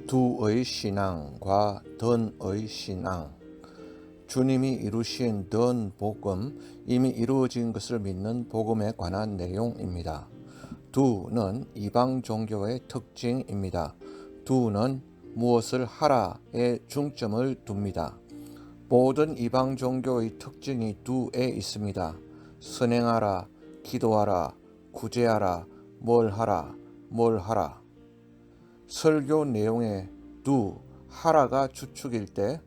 두의 신앙과 던의 신앙. 주님이 이루신 던 복음, 이미 이루어진 것을 믿는 복음에 관한 내용입니다. 두는 이방 종교의 특징입니다. 두는 무엇을 하라에 중점을 둡니다. 모든 이방 종교의 특징이 두에 있습니다. 선행하라, 기도하라, 구제하라, 뭘 하라. 설교 내용에 두, 하라가 주축일 때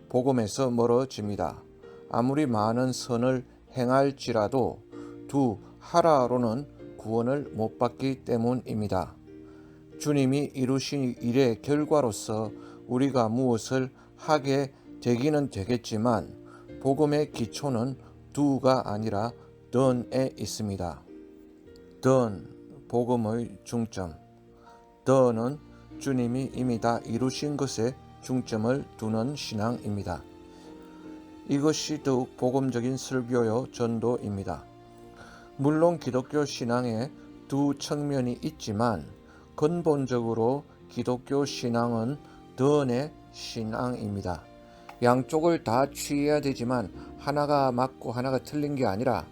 복음에서 멀어집니다. 아무리 많은 선을 행할지라도 두, 하라로는 구원을 못 받기 때문입니다. 주님이 이루신 일의 결과로서 우리가 무엇을 하게 되기는 되겠지만 복음의 기초는 두가 아니라 던에 있습니다. 던, 복음의 중점. 던은 주님이 이미 다 이루신 것에 중점을 두는 신앙입니다. 이것이 더욱 복음적인 설교요 전도입니다. 물론 기독교 신앙에 두 측면이 있지만 근본적으로 기독교 신앙은 던의 신앙입니다. 양쪽을 다 취해야 되지만 하나가 맞고 하나가 틀린 게 아니라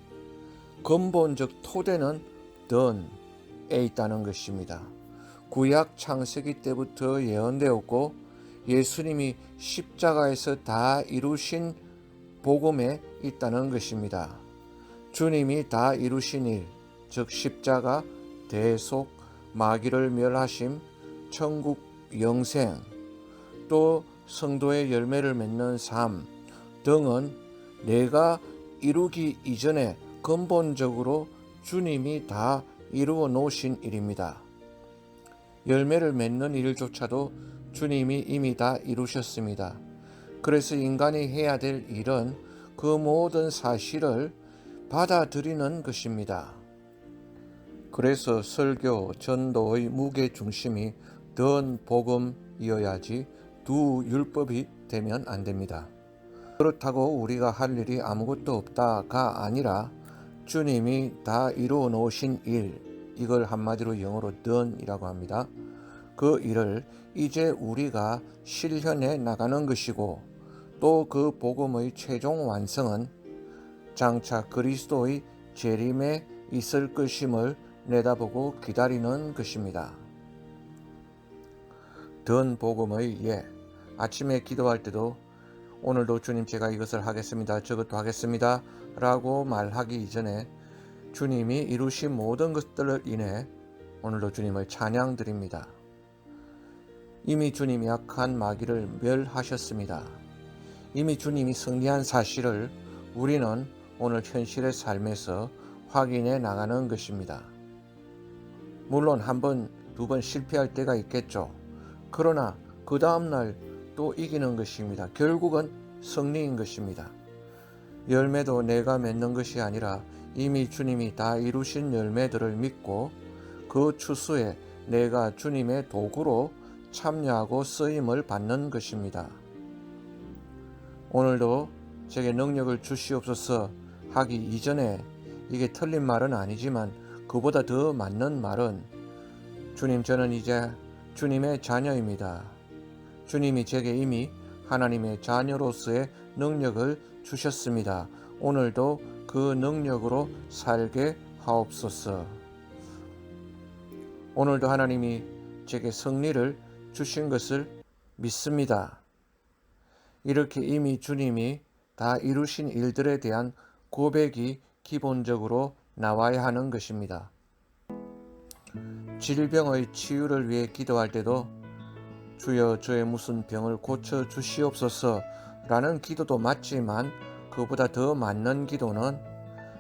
근본적 토대는 던에 있다는 것입니다. 구약 창세기 때부터 예언되었고 예수님이 십자가에서 다 이루신 복음에 있다는 것입니다. 주님이 다 이루신 일, 즉 십자가, 대속, 마귀를 멸하심, 천국 영생, 또 성도의 열매를 맺는 삶 등은 내가 이루기 이전에 근본적으로 주님이 다 이루어 놓으신 일입니다. 열매를 맺는 일조차도 주님이 이미 다 이루셨습니다. 그래서 인간이 해야 될 일은 그 모든 사실을 받아들이는 것입니다. 그래서 설교, 전도의 무게 중심이 던 복음이어야지 두 율법이 되면 안 됩니다. 그렇다고 우리가 할 일이 아무것도 없다가 아니라 주님이 다 이루어 놓으신 일, 이걸 한마디로 영어로 done이라고 합니다. 그 일을 이제 우리가 실현해 나가는 것이고 또 그 복음의 최종 완성은 장차 그리스도의 재림에 있을 것임을 내다보고 기다리는 것입니다. done 복음의 예. 아침에 기도할 때도 오늘도 주님 제가 이것을 하겠습니다. 저것도 하겠습니다. 라고 말하기 이전에 주님이 이루신 모든 것들을 인해 오늘도 주님을 찬양드립니다. 이미 주님이 악한 마귀를 멸하셨습니다. 이미 주님이 승리한 사실을 우리는 오늘 현실의 삶에서 확인해 나가는 것입니다. 물론 한 번, 두 번 실패할 때가 있겠죠. 그러나 그 다음날 또 이기는 것입니다. 결국은 승리인 것입니다. 열매도 내가 맺는 것이 아니라 이미 주님이 다 이루신 열매들을 믿고 그 추수에 내가 주님의 도구로 참여하고 쓰임을 받는 것입니다. 오늘도 제게 능력을 주시옵소서 하기 이전에 이게 틀린 말은 아니지만 그보다 더 맞는 말은 주님 저는 이제 주님의 자녀입니다. 주님이 제게 이미 하나님의 자녀로서의 능력을 주셨습니다. 오늘도 그 능력으로 살게 하옵소서. 오늘도 하나님이 제게 승리를 주신 것을 믿습니다. 이렇게 이미 주님이 다 이루신 일들에 대한 고백이 기본적으로 나와야 하는 것입니다. 질병의 치유를 위해 기도할 때도 주여 저의 무슨 병을 고쳐 주시옵소서 라는 기도도 맞지만 그보다 더 맞는 기도는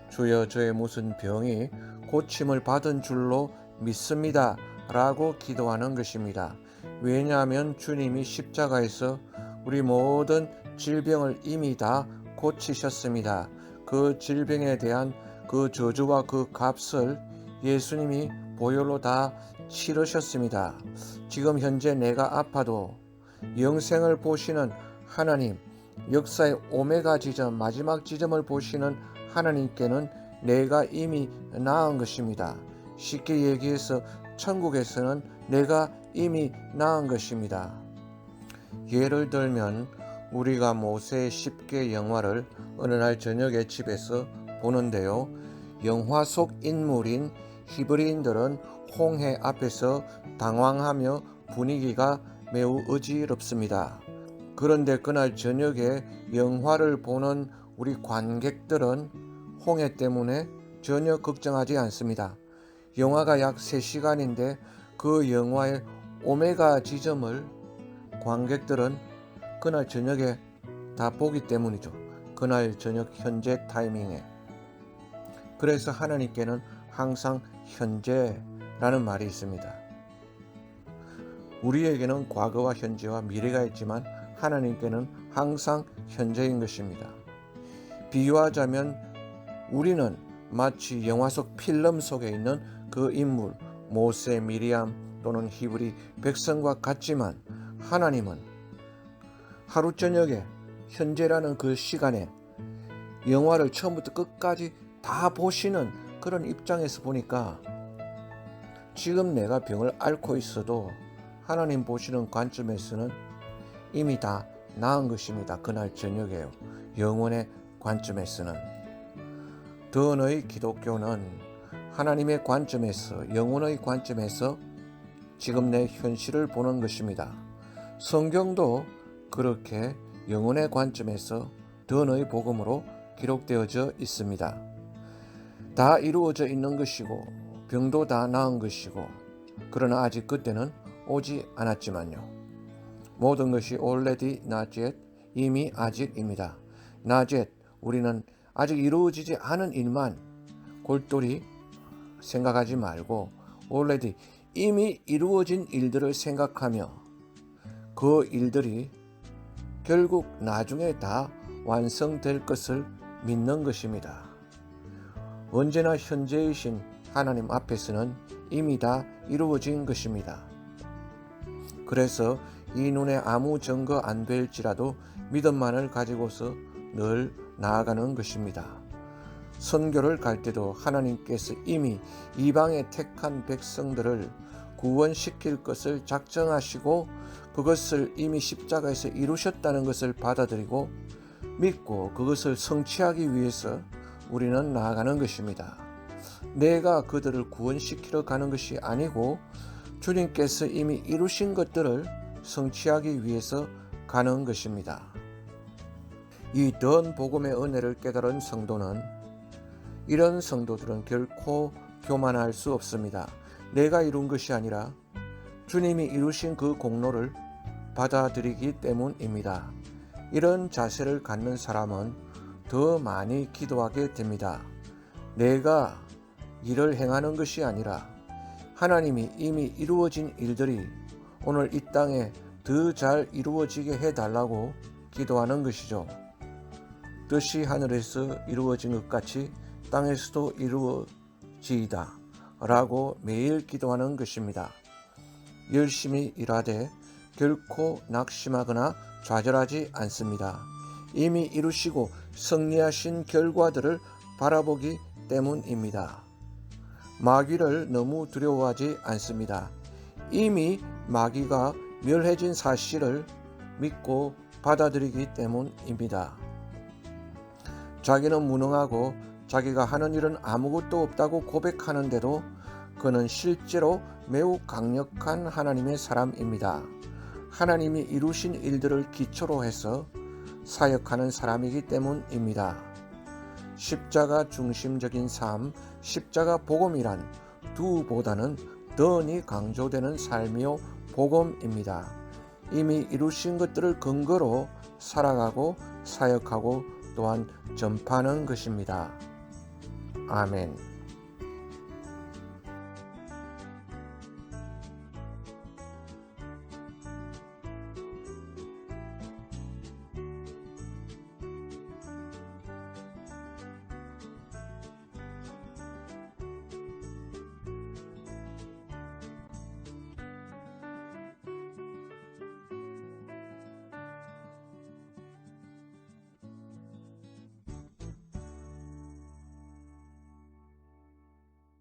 주여 저의 무슨 병이 고침을 받은 줄로 믿습니다 라고 기도하는 것입니다. 왜냐하면 주님이 십자가에서 우리 모든 질병을 이미 다 고치셨습니다. 그 질병에 대한 그 저주와 그 값을 예수님이 보혈로 다 치르셨습니다. 지금 현재 내가 아파도 영생을 보시는 하나님, 역사의 오메가 지점, 마지막 지점을 보시는 하나님께는 내가 이미 나은 것입니다. 쉽게 얘기해서 천국에서는 내가 이미 낳은 것입니다. 예를 들면 우리가 모세의 10개 영화를 어느 날 저녁에 집에서 보는데요. 영화 속 인물인 히브리인들은 홍해 앞에서 당황하며 분위기가 매우 어지럽습니다. 그런데 그날 저녁에 영화를 보는 우리 관객들은 홍해 때문에 전혀 걱정하지 않습니다. 영화가 약 3시간인데 그 영화의 오메가 지점을 관객들은 그날 저녁에 다 보기 때문이죠. 그날 저녁 현재 타이밍에. 그래서 하나님께는 항상 현재라는 말이 있습니다. 우리에게는 과거와 현재와 미래가 있지만 하나님께는 항상 현재인 것입니다. 비유하자면 우리는 마치 영화 속 필름 속에 있는 그 인물 모세, 미리암 또는 히브리 백성과 같지만 하나님은 하루 저녁에 현재라는 그 시간에 영화를 처음부터 끝까지 다 보시는 그런 입장에서 보니까 지금 내가 병을 앓고 있어도 하나님 보시는 관점에서는 이미 다 나은 것입니다. 그날 저녁에요. 영혼의 관점에서는. 더너의 기독교는 하나님의 관점에서, 영혼의 관점에서 지금 내 현실을 보는 것입니다. 성경도 그렇게 영혼의 관점에서 더너의 복음으로 기록되어져 있습니다. 다 이루어져 있는 것이고 병도 다 나은 것이고 그러나 아직 그때는 오지 않았지만요. 모든 것이 already not yet, 이미 아직입니다. not yet, 우리는 아직 이루어지지 않은 일만 골똘히 생각하지 말고 already, 이미 이루어진 일들을 생각하며 그 일들이 결국 나중에 다 완성될 것을 믿는 것입니다. 언제나 현재이신 하나님 앞에서는 이미 다 이루어진 것입니다. 그래서 이 눈에 아무 증거 안 될지라도 믿음만을 가지고서 늘 나아가는 것입니다. 선교를 갈 때도 하나님께서 이미 이방에 택한 백성들을 구원시킬 것을 작정하시고 그것을 이미 십자가에서 이루셨다는 것을 받아들이고 믿고 그것을 성취하기 위해서 우리는 나아가는 것입니다. 내가 그들을 구원시키러 가는 것이 아니고 주님께서 이미 이루신 것들을 성취하기 위해서 가는 것입니다. 이 던 복음의 은혜를 깨달은 성도는 이런 성도들은 결코 교만할 수 없습니다. 내가 이룬 것이 아니라 주님이 이루신 그 공로를 받아들이기 때문입니다. 이런 자세를 갖는 사람은 더 많이 기도하게 됩니다. 내가 일을 행하는 것이 아니라 하나님이 이미 이루어진 일들이 오늘 이 땅에 더 잘 이루어지게 해달라고 기도하는 것이죠. 뜻이 하늘에서 이루어진 것 같이 땅에서도 이루어지이다 라고 매일 기도하는 것입니다. 열심히 일하되 결코 낙심하거나 좌절하지 않습니다. 이미 이루시고 승리하신 결과들을 바라보기 때문입니다. 마귀를 너무 두려워하지 않습니다. 이미 마귀가 멸해진 사실을 믿고 받아들이기 때문입니다. 자기는 무능하고 자기가 하는 일은 아무것도 없다고 고백하는데도 그는 실제로 매우 강력한 하나님의 사람입니다. 하나님이 이루신 일들을 기초로 해서 사역하는 사람이기 때문입니다. 십자가 중심적인 삶, 십자가 복음이란 두보다는 더니 강조되는 삶이요 복음입니다. 이미 이루신 것들을 근거로 살아가고 사역하고 또한 전파하는 것입니다. 아멘.